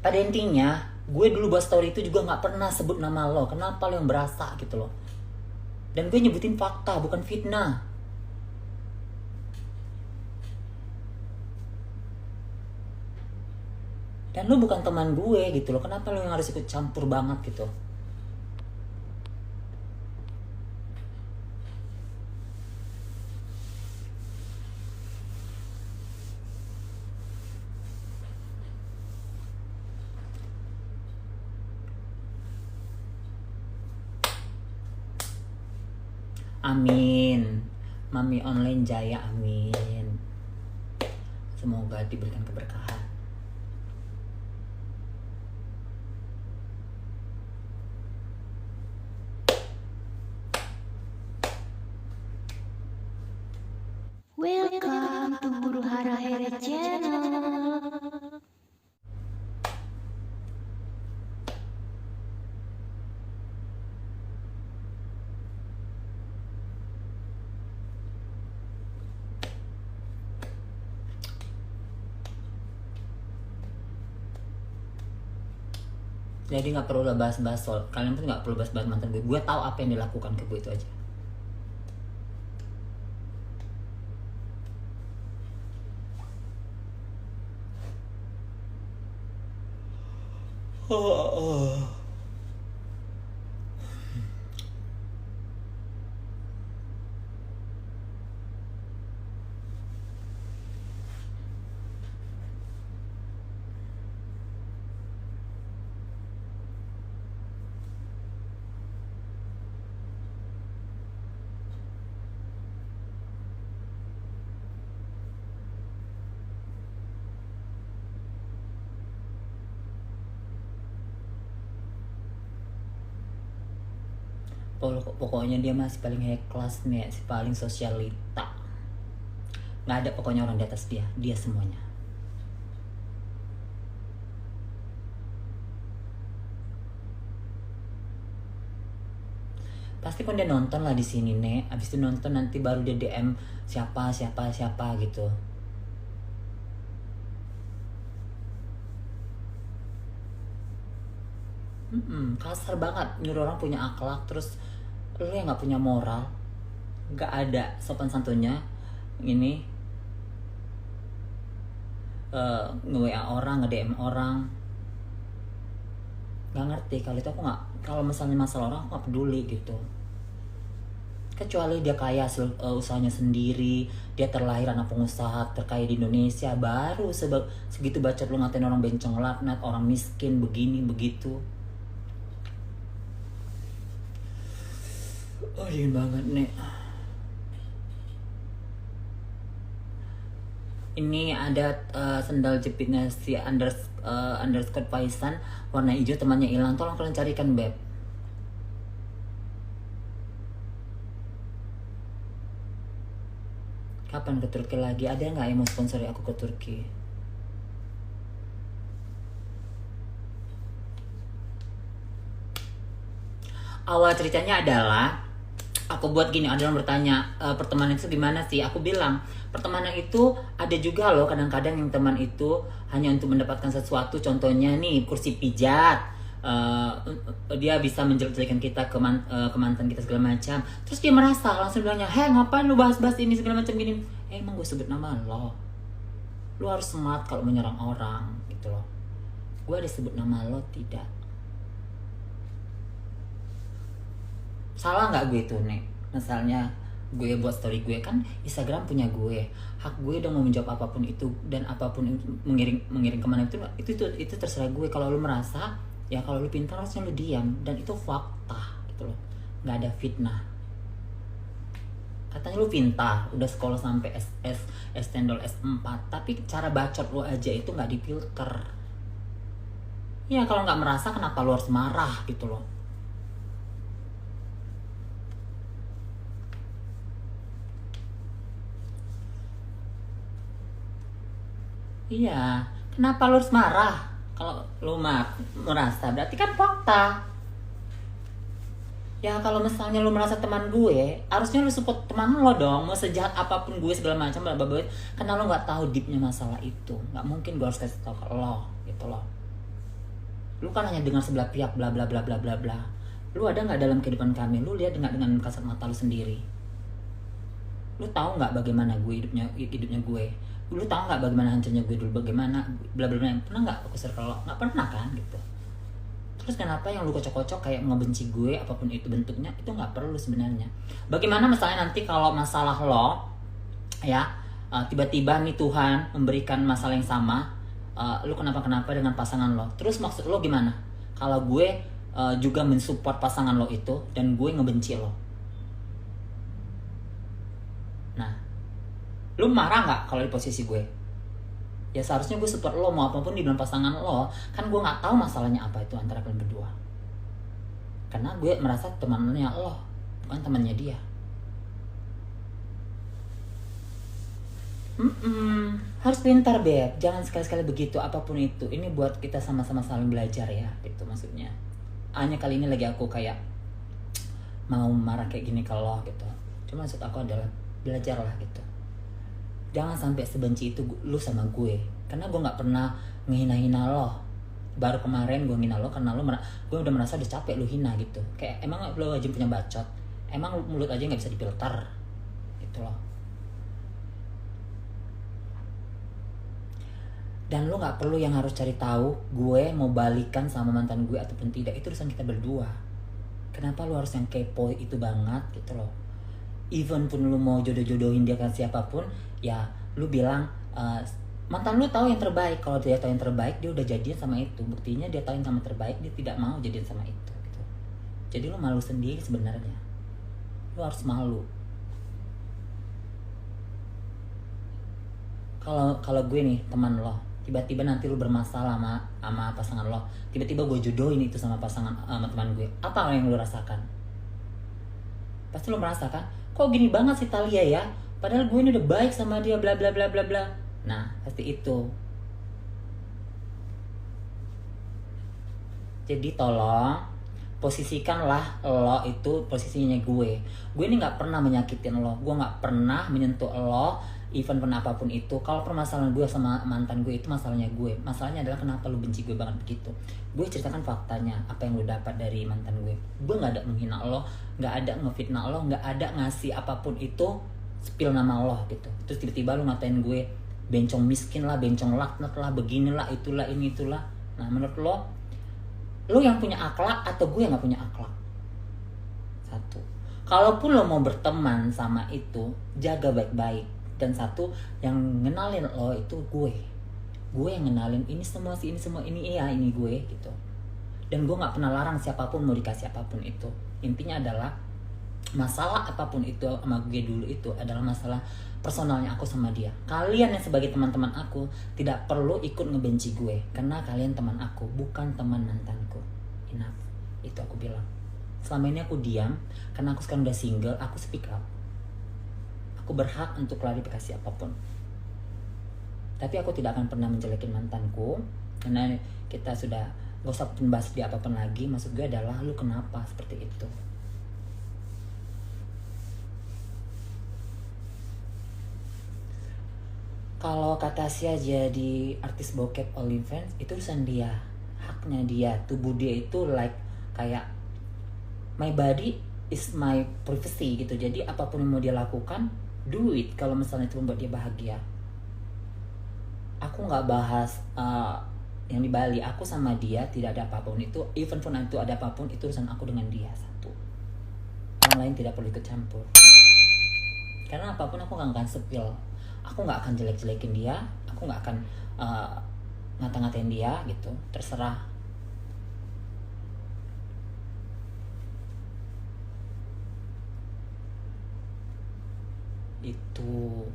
Pada intinya, gue dulu buat story itu juga nggak pernah sebut nama lo. Kenapa lo yang berasa gitu loh? Dan gue nyebutin fakta, bukan fitnah. Dan lo bukan teman gue gitu loh. Kenapa lo yang harus ikut campur banget gitu? Amin. Mami online jaya, amin. Semoga diberikan keberkahan. Welcome to Huru Hara Here Channel. Jadi nggak perlu lah bahas-bahas soal kalian pun nggak perlu bahas-bahas mantan gue. Gue tahu apa yang dilakukan ke gue, itu aja. Pokoknya dia masih paling high class nih, si paling sosialita. Nggak ada pokoknya orang di atas dia semuanya. Pasti pun dia nonton lah di sini nek. Abis itu nonton nanti baru dia DM siapa gitu. Kasar banget, nyuruh orang punya akhlak, terus lu yang nggak punya moral, nggak ada sopan santunnya. Ini nge-WA orang, nge-DM orang, nggak ngerti. Kalau itu aku nggak, kalau misalnya masalah orang aku nggak peduli gitu. Kecuali dia kaya usahanya sendiri, dia terlahir anak pengusaha terkaya di Indonesia, baru segitu bacot lu ngatain orang bencong laknat, orang miskin begini begitu. Oh dingin banget nih. Ini ada sendal jepitnya si underscore Paisan warna hijau, temannya hilang. Tolong kalian carikan beb. Kapan ke Turki lagi? Ada nggak yang mau sponsori aku ke Turki? Awal ceritanya adalah aku buat gini, ada orang bertanya pertemanan itu gimana sih? Aku bilang pertemanan itu ada juga loh kadang-kadang yang teman itu hanya untuk mendapatkan sesuatu. Contohnya nih kursi pijat, dia bisa menjelek-jelekan kita ke mantan kita segala macam. Terus dia merasa langsung bilangnya, heh ngapain lu bahas-bahas ini segala macam gini. Emang gue sebut nama lo? Lu harus smart kalau menyerang orang gitu loh. Gue ada sebut nama lo tidak? Salah nggak gue itu nih? Misalnya gue buat story gue, kan Instagram punya gue, hak gue dong mau menjawab apapun itu, dan apapun mengiring kemana itu terserah gue. Kalau lu merasa ya, kalau lu pintar harusnya lu diam, dan itu fakta gitu loh, nggak ada fitnah. Katanya lu pintar, udah sekolah sampai S tendol S4, tapi cara bacot lu aja itu nggak difilter. Ya kalau nggak merasa kenapa lu harus marah gitu loh. Iya, kenapa lu harus marah? Kalau lu merasa berarti kan fakta. Ya kalau misalnya lu merasa teman gue, harusnya lu support teman lo dong. Mau sejahat apapun gue segala macam, bla bla bla. Karena lo nggak tahu deepnya masalah itu. Nggak mungkin gue harus kasih tahu ke lo, gitu loh. Lu kan hanya dengar sebelah pihak, bla bla bla bla bla bla. Lu ada nggak dalam kehidupan kami? Lu lihat dengan kasat mata lu sendiri. Lu tahu nggak bagaimana hidupnya gue? Lu tahu nggak bagaimana hancurnya gue dulu? Bagaimana bla bla bla. Pernah nggak aku share ke lo? Nggak pernah kan, gitu. Terus kenapa yang lu kocok-kocok kayak ngebenci gue apapun itu bentuknya, itu nggak perlu sebenarnya. Bagaimana misalnya nanti kalau masalah lo ya, tiba-tiba nih Tuhan memberikan masalah yang sama, lu kenapa-kenapa dengan pasangan lo, terus maksud lo gimana kalau gue juga mensupport pasangan lo itu dan gue ngebenci lo? Nah, lu marah nggak kalau di posisi gue? Ya seharusnya gue support lo mau apapun dibilang pasangan lo. Kan gue nggak tahu masalahnya apa itu antara kalian berdua. Karena gue merasa temannya lo, bukan temannya dia. Harus pintar, Beb. Jangan sekali-sekali begitu apapun itu. Ini buat kita sama-sama saling belajar ya, gitu maksudnya. Hanya kali ini lagi aku kayak mau marah kayak gini ke lo gitu. Cuma maksud aku adalah belajarlah gitu. Jangan sampai sebenci itu lu sama gue. Karena gue gak pernah ngehina-hina lo. Baru kemarin gue ngehina lo karena gue udah merasa udah capek lu hina gitu. Kayak emang lo aja punya bacot. Emang mulut aja gak bisa difilter. Gitu loh. Dan lo gak perlu yang harus cari tahu gue mau balikan sama mantan gue ataupun tidak. Itu urusan kita berdua. Kenapa lo harus yang kepo itu banget gitu loh. Even pun lu mau jodoh-jodohin dia kan siapapun, ya lu bilang mantan lu tahu yang terbaik. Kalau dia tahu yang terbaik, dia udah jadian sama itu. Buktinya dia tahu yang sama terbaik, dia tidak mau jadian sama itu gitu. Jadi lu malu sendiri sebenarnya. Lu harus malu. Kalau gue nih teman lo, tiba-tiba nanti lu bermasalah sama pasangan lo, tiba-tiba gue jodohin itu sama pasangan sama teman gue, apa yang lu rasakan? Pasti lu merasakan, kok gini banget sih Talia ya, padahal gue ini udah baik sama dia bla bla bla bla bla. Nah pasti itu. Jadi tolong posisikanlah lo itu posisinya gue ini nggak pernah menyakitin lo, gue nggak pernah menyentuh lo, even pun apapun itu. Kalau permasalahan gue sama mantan gue itu masalahnya gue, masalahnya adalah kenapa lu benci gue banget begitu. Gue ceritakan faktanya, apa yang lu dapat dari mantan gue nggak ada menghina lo, nggak ada ngefitnah lo, nggak ada ngasih apapun itu spill nama lo gitu. Terus tiba-tiba lu ngatain gue bencong miskin lah, bencong laknat lah, beginilah itulah ini itulah. Nah menurut lo yang punya akhlak atau gue yang nggak punya akhlak? Satu, kalaupun lo mau berteman sama itu, jaga baik-baik. Dan satu, yang ngenalin lo itu gue yang ngenalin ini semua sih, ini semua ini iya ini gue gitu. Dan gue nggak pernah larang siapapun mau dikasih apapun itu. Intinya adalah masalah apapun itu sama gue dulu itu adalah masalah personalnya aku sama dia. Kalian yang sebagai teman-teman aku tidak perlu ikut ngebenci gue, karena kalian teman aku, bukan teman mantanku. Enough, itu aku bilang. Selama ini aku diam karena aku sekarang udah single, aku speak up. Aku berhak untuk klarifikasi apapun. Tapi aku tidak akan pernah menjelekin mantanku, karena kita sudah gak usah membahas dia apapun lagi. Maksud gue adalah lu kenapa seperti itu. Kalau kata Tasya jadi artis bokep OnlyFans, itu urusan dia, haknya dia. Tubuh dia itu like kayak my body is my privacy gitu. Jadi apapun yang mau dia lakukan, do it kalau misalnya itu membuat dia bahagia. Aku nggak bahas yang di Bali. Aku sama dia tidak ada apapun itu. Even pun itu ada apapun, itu urusan aku dengan dia. Satu, orang lain tidak perlu ikut campur. Karena apapun aku nggak akan sepil. Aku nggak akan jelek-jelekin dia. Aku nggak akan ngata-ngatain dia gitu. Terserah. Itu